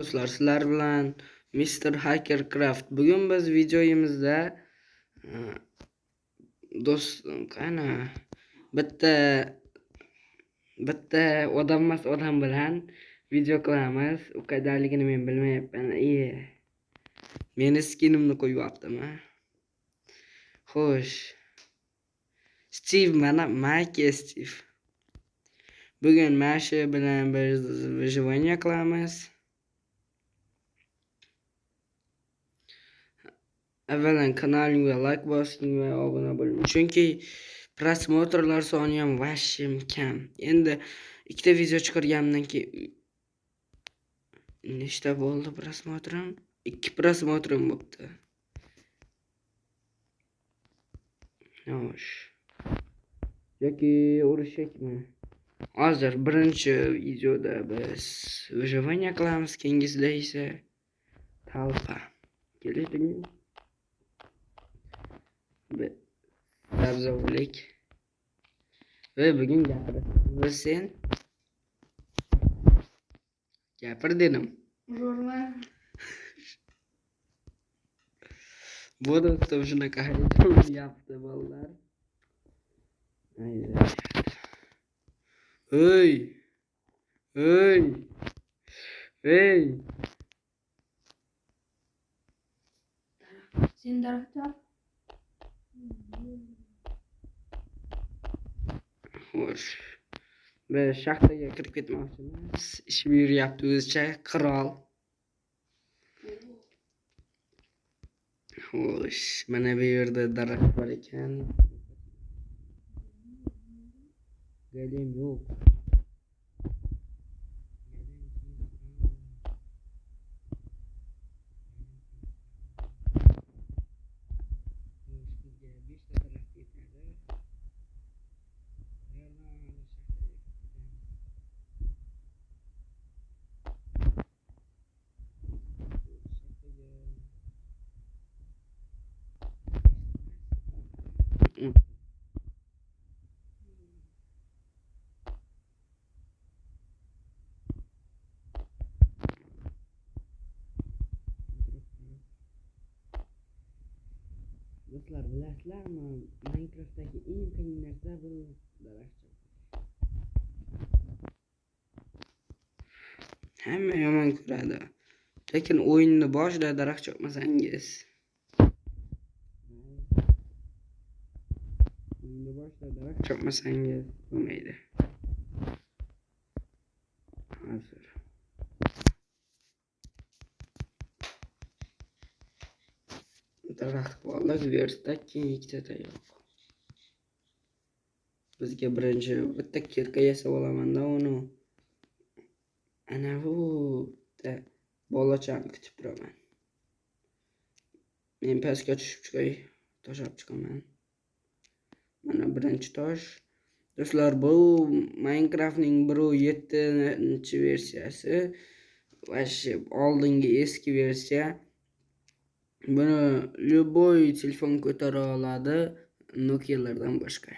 Do'stlar, sizlar bilan Mr. Hackercraft. Bugun biz videoyimizda do'stim qani bitta bitta odam bilan video qilamiz. U qayerdaligini men bilmayapman. Meni skinimni qo'yyaptimi? Xo'sh. Steve mana Mike Steve. Bugun Mashi bilan biz выживание qilamiz. Avvalan kanalimga like bosing va obuna bo'ling. Chunki prosmotrlar soni ham vashim kam. Endi ikkita video chiqarganimdan keyin nechta bo'ldi prosmotrim? 2 prosmotrim bo'libdi. Xo'sh. Yoki urushakmi? Hozir birinchi videoda biz выживание qilamiz, keyingisida esa talpa. Keling. Sabzavlik. Ve bugün gapirasiz. Sen gapir dedim. Urma. Bu do'stim shunaqa harakatlar yaptı bolalar. Hey. Sen daraxtga Xo'sh. Biz shaxtaga kirib ketmoqchimiz. Ish buyuryapti o'zicha qirol. Xo'sh, mana bu yerda daraxt bor ekan. Galim yo'q. Do'stlar, bilasizlarmi? Minecraftdagi eng qiyin narsa bu daraxt. Hamma yomon ko'radi. Lekin o'yinni boshida daraxt chopmasangiz, bo'lmaydi. Hozir daraxt bog'lab versdak, keyin ikkita tayoq. Bizga birinchi bitta kirka yasab olaman-da uni. Ana bu bolachani kutib turaman. Men pastga tushib chiqay, tosh olib chiqaman. Mana birinchi tosh. Do'stlar, bu Minecraftning 1.7 versiyasi. Vashi oldingi eski versiya. Buni любой telefon ko'tara oladi, Nokialardan boshqa.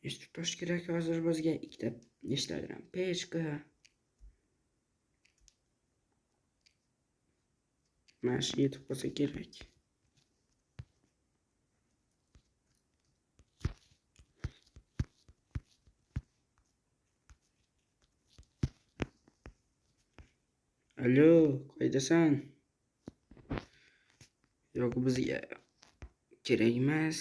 Nechta tosh kerak hozir bizga? Ikkita nechtadan pechka. Mana shu yetib qolsa kerak. Alo, qaydasan? Yo'q, bizga kerak emas.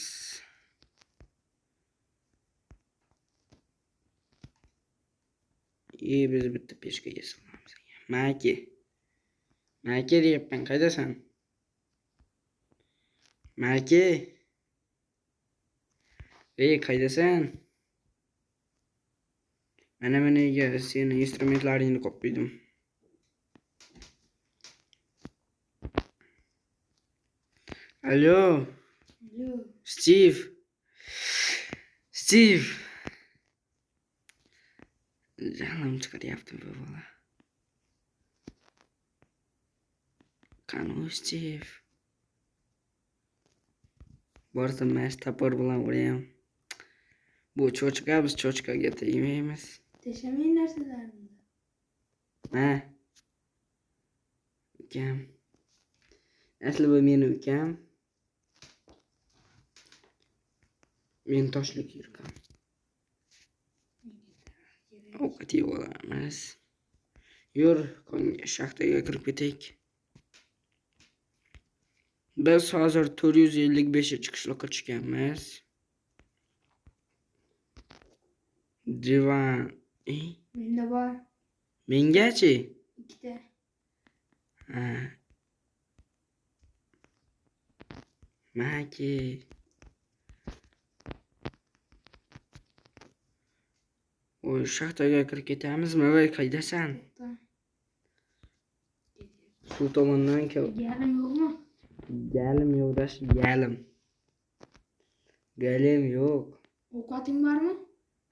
Biz bitta pechka yasalamiz. Make deyapman, qaydasan? Make. Qaydasan? Mana seni instrumentlaringni qo'yib qo'ydim. Alo. Steve. Janim chiqaryapti bu bola. Qani Steve. Borsam mana shu topor bilan urayam. Bu cho'chqa, biz cho'chqaga tegmaymiz. Teshamang narsalarimni. Ha. Ukam. Asli bu meni ukam. Men toshlik yurkam. Ovqat yeb olamiz. Yur, shaxtaga kirib ketaylik. Biz hozir 455 qishloqqa chiqamiz. Divan. Menda bor Mengachi? 2 ta. Ha. Maki. Oy, shaxtaga kirib ketamizmi? Voy, qaydasan? To'xta. Suv tomondan kel. Galim yo'qmi? Galim yo'qdash, galim. Galim yo'q. Ovqating bormi?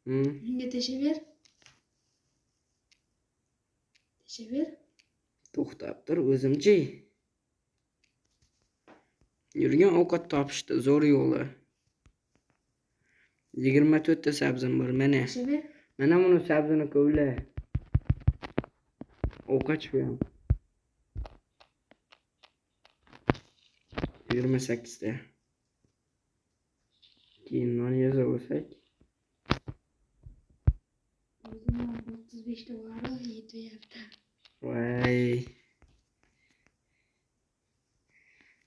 Hm. Menga teshaver. Teshaver. To'xtab tur, o'zimchi. Yurgan ovqat topishdi, zo'r yo'li. 24 ta sabzim bor, mana. Teshaver. Mana buni sabzini ko'vla. Ovqat shu ham. 28 ta. Keyin non yozib olsak. O'zimdan 35 ta bor, yetyapti. Voy.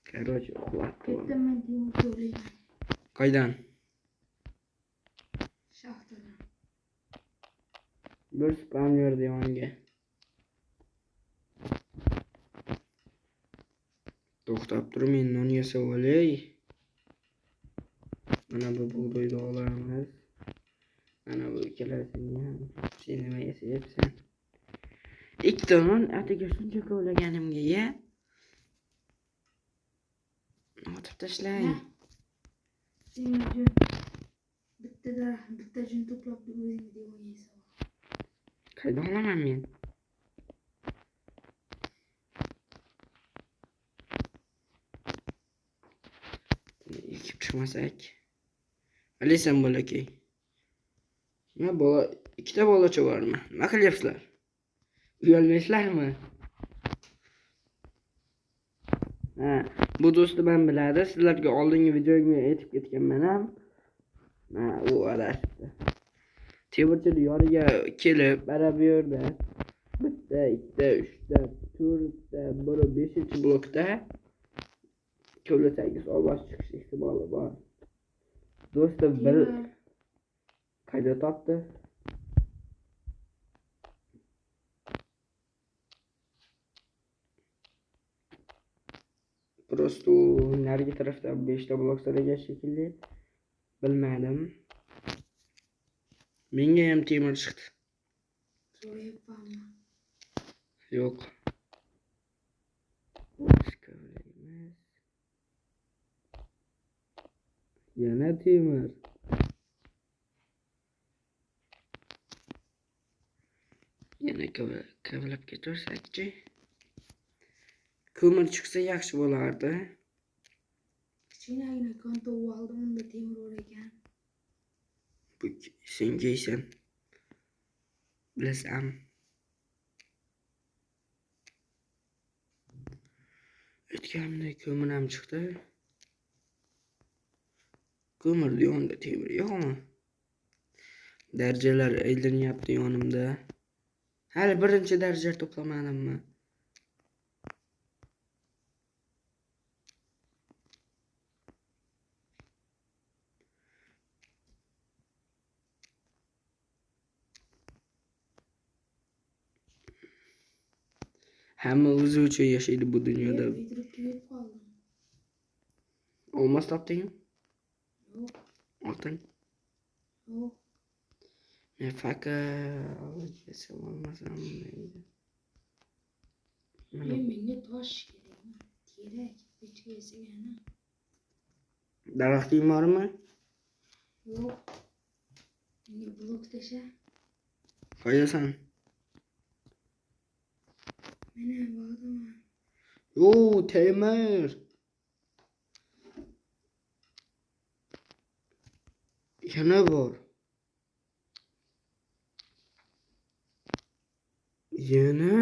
Короче, uxlatdi. Ketdim men Timur to'layman. Qaydan? Shaxtadan. Bir spam yer devonga. To'xtab tur, men non yasab olay. Mana bu bug'doyni olamiz. Mana bu ikkalasini ham. Sen nima yasayapsan? Ikkita non atiga shuncha ko'laganimga ya. Otib tashlang. Sening uchun bitta jun to'plab o'zingga devonga yesa ol. Qaydan olaman men? Ekib chiqmasak. Alaysan bolakay. Nima bola, ikkita bolacha bormi? Nima qilyapsizlar? Uyalmaysizlarmi? Ha, bu do'stim ham biladi. Sizlarga oldingi videoga aytib ketganman ham. Ha, u adashibdi. Temirchi yoniga kelib, mana bu yerda bitta, ikkita, uchta, to'rtta, biri 5-blokda ko'lasangiz ovoz chiqish ehtimoli bor. Do'stim bir qayda topdi? Просто narigi tarafda 5 ta blok saragan shekilli. Bilmadim. Menga ham temir chiqdi. So'rayapmanmi? Yo'q. Yana temir. Yana kavlab ketaversakchi. Ko'mir chiqsa yaxshi bo'lardi. Kichkinagina konto oldim, unda temir bor ekan. Bu sen yeysan. Bilasam. Aytganimdek ko'mir ham chiqdi. Ko'mir yonida temir yo'qmi? Darajalar aylanyapti yonimda. Hali birinchi daraja to'plamadimmi? Hamma o'zi uchun yashaydi bu dunyoda. Bitirib tugib qoldim. Olmos topdingmi? Yo'q, Oltin. yo'q. Men faqat yasab olmasam deydi. Menga tosh kerakmi? Kerak, hech yasagani. Daraxting bormi? Yo'q. Menga blok tasha. Qaydasan? Mana bordim. Yo, temir. Yana bor. Yana.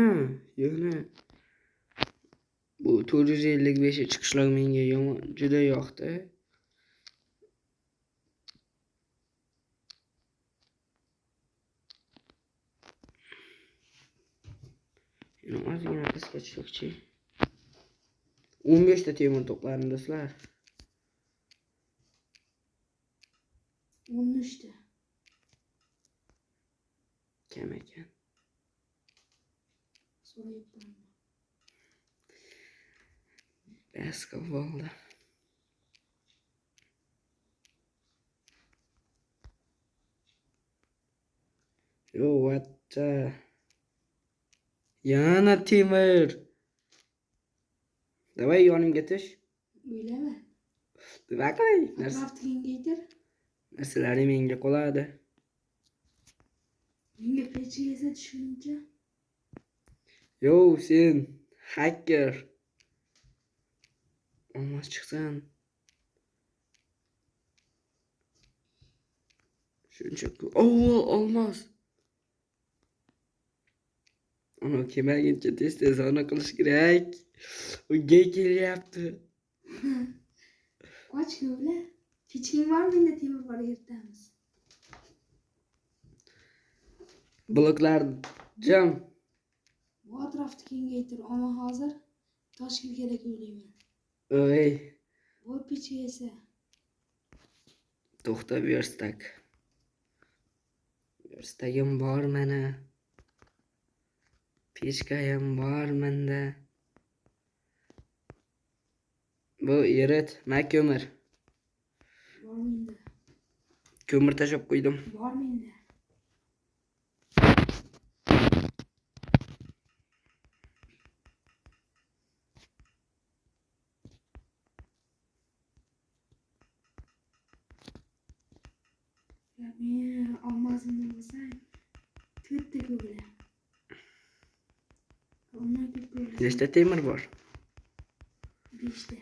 Bu 455 chiqishlar menga yomon juda yoqdi. Yana ozgina pastga tushmoqchi. 15 ta temir to'pladim do'stlar. 13 ta. Kam ekan. So'rayapman. Eski bo'ldi. Yo, vatta. Yana temir. Davay yonimga tush. O'ylama. Nima qilay? Atrofni kengaytir. Narsalari menga qoladi. Menga pechiyesa tushuncha. Yo, sen hacker. Olmos chiqsan. Shuncha-ku. Olmos. Ana kelmaguncha tez ona qilish kerak. Unga kelyapti. Qoch ko'pla. Kechking bormi, endi temir bor eritamiz. Bloklar jam. Bu atrofni kengaytir, ammo hozir toshkil kerak o'ylayman. Oy, Bu pechiyesa. to'xta verstak. Verstagim bor mana. Pechkayam bor menda. Bu erit, ma ko'mir. Bor menda. Ko'mir tashab qo'ydim. Bor menda. Ya men olmazimni bo'lsam, to'rtta ko'gla. Ondan ko'p ko'gla. Nechta temir bor? 5 ta.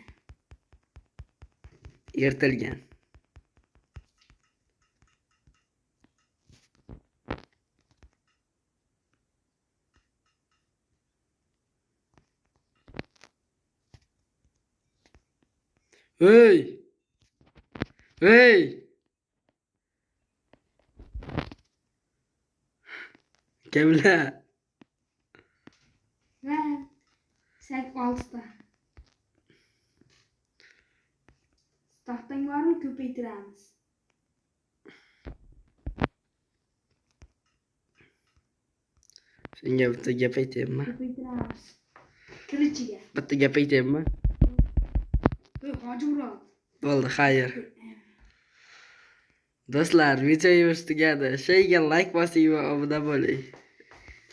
Ertilgan. Hey! Kimlar? Ben 6 ta. Taxtang bormi, ko'paytiramiz. Senga bitta gap aytaymi? Ko'paytiramiz. Kirichiga. Bitta gap aytaymi? Hoji Murod. Bo'ldi, xayr. Do'stlar, videomiz tugadi. Shayga like bosing va obuna bo'ling.